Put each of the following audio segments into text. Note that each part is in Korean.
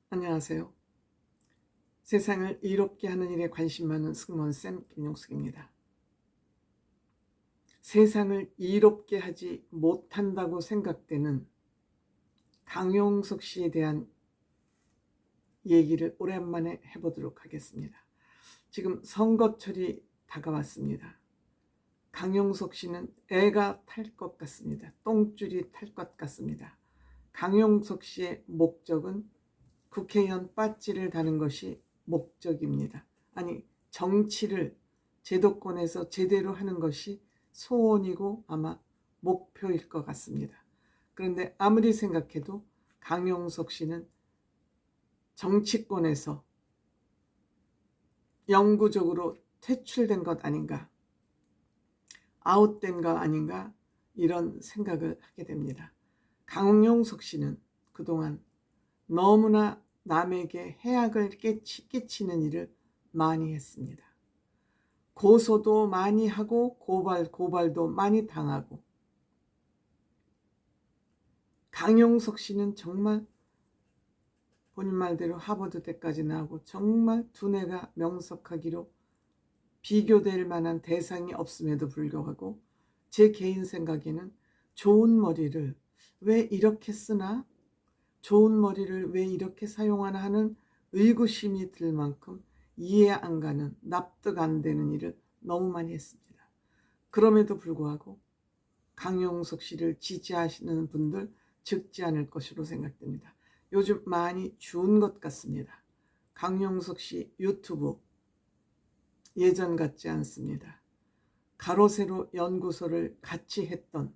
안녕하세요. 세상을 이롭게 하는 일에 관심 많은 승무원쌤 김용숙입니다. 세상을 이롭게 하지 못한다고 생각되는 강용석 씨에 대한 얘기를 오랜만에 해보도록 하겠습니다. 지금 선거철이 다가왔습니다. 강용석 씨는 애가 탈 것 같습니다. 똥줄이 탈 것 같습니다. 강용석 씨의 목적은 국회의원 배지를 다는 것이 목적입니다. 아니, 정치를 제도권에서 제대로 하는 것이 소원이고 아마 목표일 것 같습니다. 그런데 아무리 생각해도 강용석 씨는 정치권에서 영구적으로 퇴출된 것 아닌가, 아웃된 것 아닌가, 이런 생각을 하게 됩니다. 강용석 씨는 그동안 너무나 남에게 해악을 끼치는 일을 많이 했습니다. 고소도 많이 하고 고발도 많이 당하고, 강용석 씨는 정말 본인 말대로 하버드대까지 나오고 정말 두뇌가 명석하기로 비교될 만한 대상이 없음에도 불구하고 제 개인 생각에는 좋은 머리를 왜 이렇게 쓰나? 좋은 머리를 왜 이렇게 사용하나 하는 의구심이 들 만큼 이해 안 가는, 납득 안 되는 일을 너무 많이 했습니다. 그럼에도 불구하고 강용석 씨를 지지하시는 분들 적지 않을 것으로 생각됩니다. 요즘 많이 준 것 같습니다. 강용석 씨 유튜브 예전 같지 않습니다. 가로세로 연구소를 같이 했던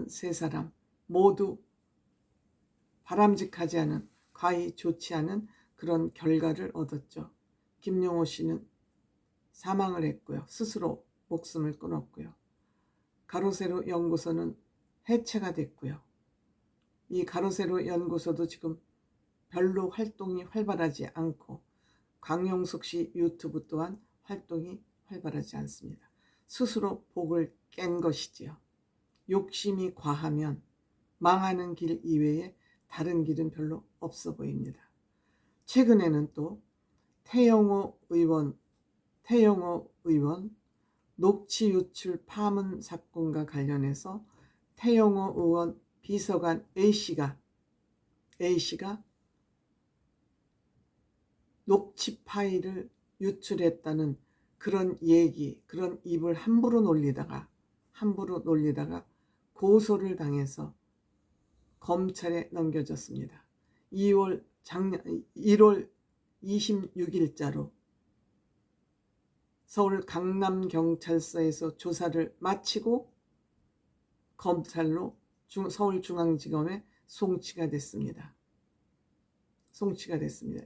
세 사람 모두 바람직하지 않은, 과히 좋지 않은 그런 결과를 얻었죠. 김용호 씨는 사망을 했고요. 스스로 목숨을 끊었고요. 가로세로 연구소는 해체가 됐고요. 이 가로세로 연구소도 지금 별로 활동이 활발하지 않고 강용석 씨 유튜브 또한 활동이 활발하지 않습니다. 스스로 복을 깬 것이지요. 욕심이 과하면 망하는 길 이외에 다른 길은 별로 없어 보입니다. 최근에는 또 태영호 의원 녹취 유출 파문 사건과 관련해서 태영호 의원 비서관 A씨가 녹취 파일을 유출했다는 그런 얘기, 그런 입을 함부로 놀리다가 고소를 당해서 검찰에 넘겨졌습니다. 1월 26일자로 서울 강남경찰서에서 조사를 마치고 검찰로 서울중앙지검에 송치가 됐습니다.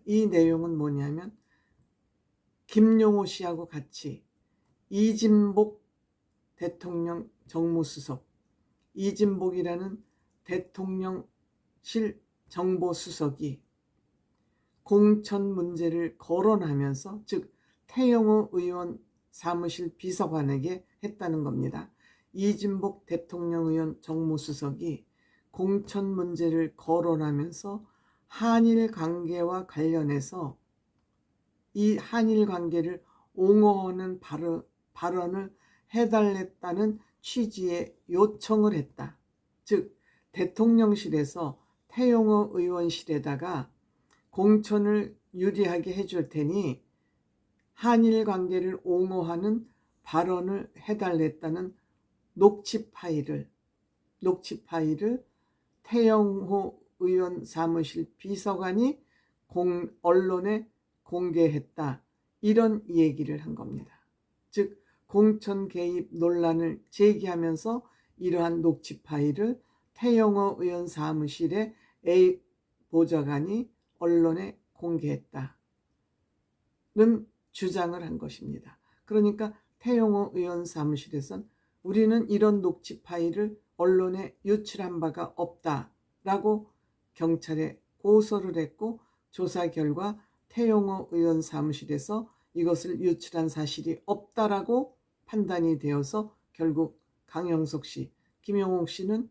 이 내용은 뭐냐면 김용호 씨하고 같이 이진복 대통령 정무수석, 이진복이라는 대통령실 정보수석이 공천 문제를 거론하면서, 즉 태영호 의원 사무실 비서관에게 했다는 겁니다. 이진복 대통령 의원 정무수석이 공천 문제를 거론하면서 한일 관계와 관련해서 이 한일 관계를 옹호하는 발언을 해달랬다는 취지의 요청을 했다. 즉 대통령실에서 태영호 의원실에다가 공천을 유리하게 해줄 테니 한일 관계를 옹호하는 발언을 해달랬다는 녹취 파일을 태영호 의원 사무실 비서관이 언론에 공개했다. 이런 얘기를 한 겁니다. 즉 공천 개입 논란을 제기하면서 이러한 녹취 파일을 태영호 의원 사무실의 A 보좌관이 언론에 공개했다는 주장을 한 것입니다. 그러니까 태영호 의원 사무실에선 우리는 이런 녹취 파일을 언론에 유출한 바가 없다라고 경찰에 고소를 했고, 조사 결과 태영호 의원 사무실에서 이것을 유출한 사실이 없다라고 판단이 되어서 결국 강용석 씨, 김용호 씨는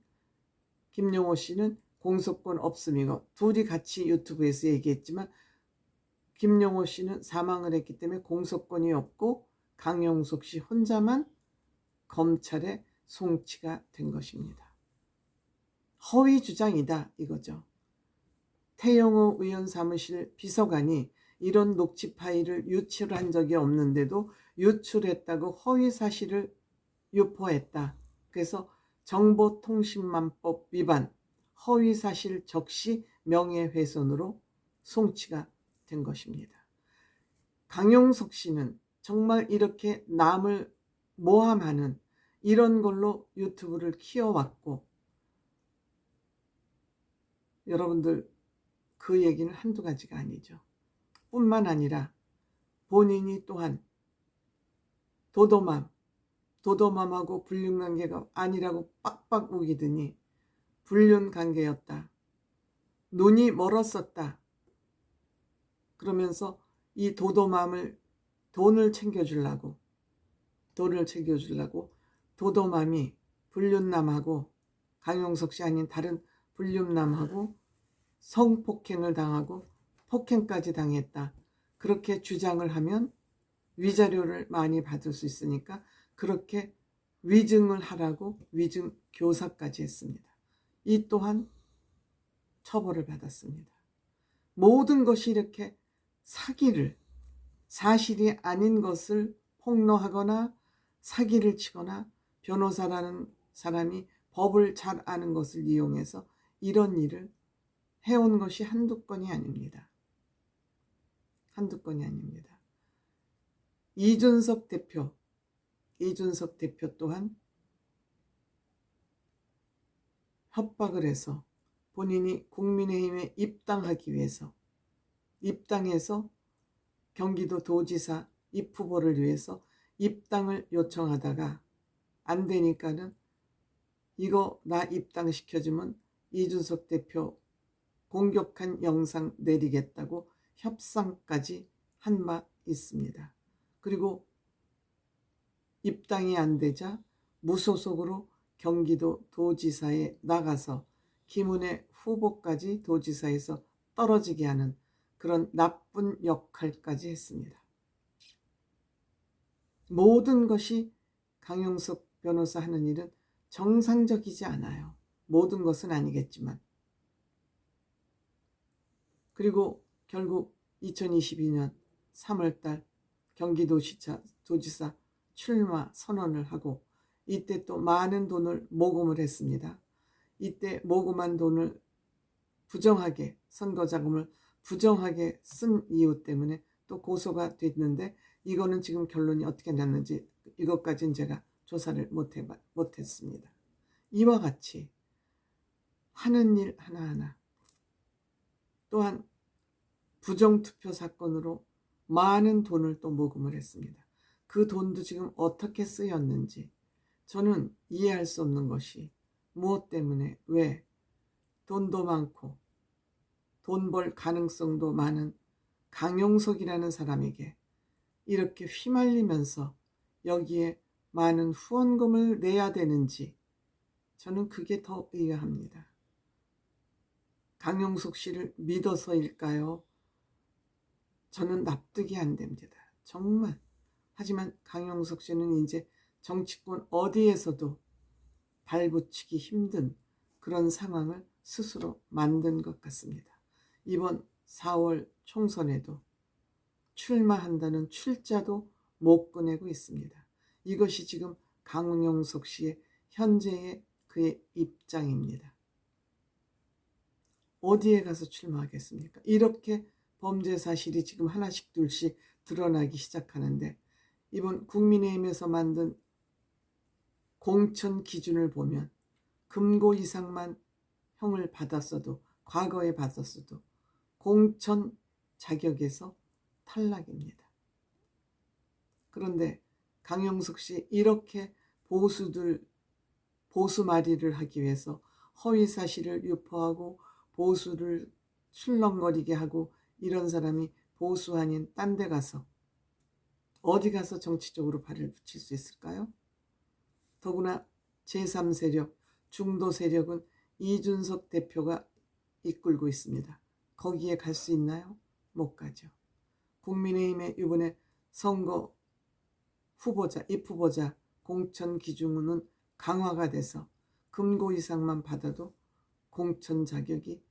공소권 없음이고, 둘이 같이 유튜브에서 얘기했지만 김용호 씨는 사망을 했기 때문에 공소권이 없고 강용석 씨 혼자만 검찰의 송치가 된 것입니다. 허위 주장이다 이거죠. 태영호 의원 사무실 비서관이 이런 녹취 파일을 유출한 적이 없는데도 유출했다고 허위 사실을 유포했다. 그래서 정보통신망법 위반, 허위사실 적시 명예훼손으로 송치가 된 것입니다. 강용석 씨는 정말 이렇게 남을 모함하는 이런 걸로 유튜브를 키워왔고, 여러분들 그 얘기는 한두 가지가 아니죠. 뿐만 아니라 본인이 또한 도도맘하고 불륜관계가 아니라고 빡빡 우기더니 불륜관계였다, 눈이 멀었었다 그러면서 이 도도맘을 돈을 챙겨주려고 도도맘이 불륜남하고, 강용석 씨 아닌 다른 불륜남하고 성폭행을 당하고 폭행까지 당했다, 그렇게 주장을 하면 위자료를 많이 받을 수 있으니까 그렇게 위증을 하라고 위증 교사까지 했습니다. 이 또한 처벌을 받았습니다. 모든 것이 이렇게 사실이 아닌 것을 폭로하거나 사기를 치거나, 변호사라는 사람이 법을 잘 아는 것을 이용해서 이런 일을 해온 것이 한두 건이 아닙니다. 이준석 대표 또한 협박을 해서 본인이 국민의힘에 입당해서 경기도 도지사 입후보를 위해서 입당을 요청하다가 안 되니까는 이거 나 입당시켜주면 이준석 대표 공격한 영상 내리겠다고 협상까지 한 바 있습니다. 그리고 입당이 안 되자 무소속으로 경기도 도지사에 나가서 김은혜 후보까지 도지사에서 떨어지게 하는 그런 나쁜 역할까지 했습니다. 모든 것이 강용석 변호사 하는 일은 정상적이지 않아요. 모든 것은 아니겠지만. 그리고 결국 2022년 3월달 경기도지사 출마 선언을 하고, 이때 또 많은 돈을 모금을 했습니다. 이때 모금한 돈을 선거자금을 부정하게 쓴 이유 때문에 또 고소가 됐는데, 이거는 지금 결론이 어떻게 났는지 이것까지는 제가 조사를 못했습니다. 이와 같이 하는 일 하나하나, 또한 부정투표 사건으로 많은 돈을 또 모금을 했습니다. 그 돈도 지금 어떻게 쓰였는지 저는 이해할 수 없는 것이, 무엇 때문에, 왜 돈도 많고 돈 벌 가능성도 많은 강용석이라는 사람에게 이렇게 휘말리면서 여기에 많은 후원금을 내야 되는지, 저는 그게 더 의아합니다. 강용석 씨를 믿어서일까요? 저는 납득이 안 됩니다. 정말. 하지만 강용석 씨는 이제 정치권 어디에서도 발붙이기 힘든 그런 상황을 스스로 만든 것 같습니다. 이번 4월 총선에도 출마한다는 출자도 못 꺼내고 있습니다. 이것이 지금 강용석 씨의 현재의 그의 입장입니다. 어디에 가서 출마하겠습니까? 이렇게 범죄 사실이 지금 하나씩 둘씩 드러나기 시작하는데, 이번 국민의힘에서 만든 공천 기준을 보면 금고 이상만 형을 과거에 받았어도 공천 자격에서 탈락입니다. 그런데 강용석 씨 이렇게 보수말이를 하기 위해서 허위 사실을 유포하고 보수를 출렁거리게 하고, 이런 사람이 보수 아닌 딴 데 가서 어디 가서 정치적으로 발을 붙일 수 있을까요? 더구나 제3세력, 중도 세력은 이준석 대표가 이끌고 있습니다. 거기에 갈 수 있나요? 못 가죠. 국민의힘의 이번에 선거 후보자, 입후보자 공천 기준은 강화가 돼서 금고 이상만 받아도 공천 자격이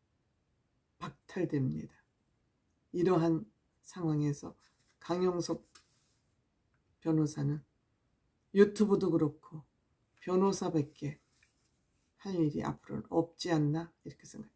박탈됩니다. 이러한 상황에서 강용석 변호사는 유튜브도 그렇고 변호사밖에 할 일이 앞으로는 없지 않나 이렇게 생각합니다.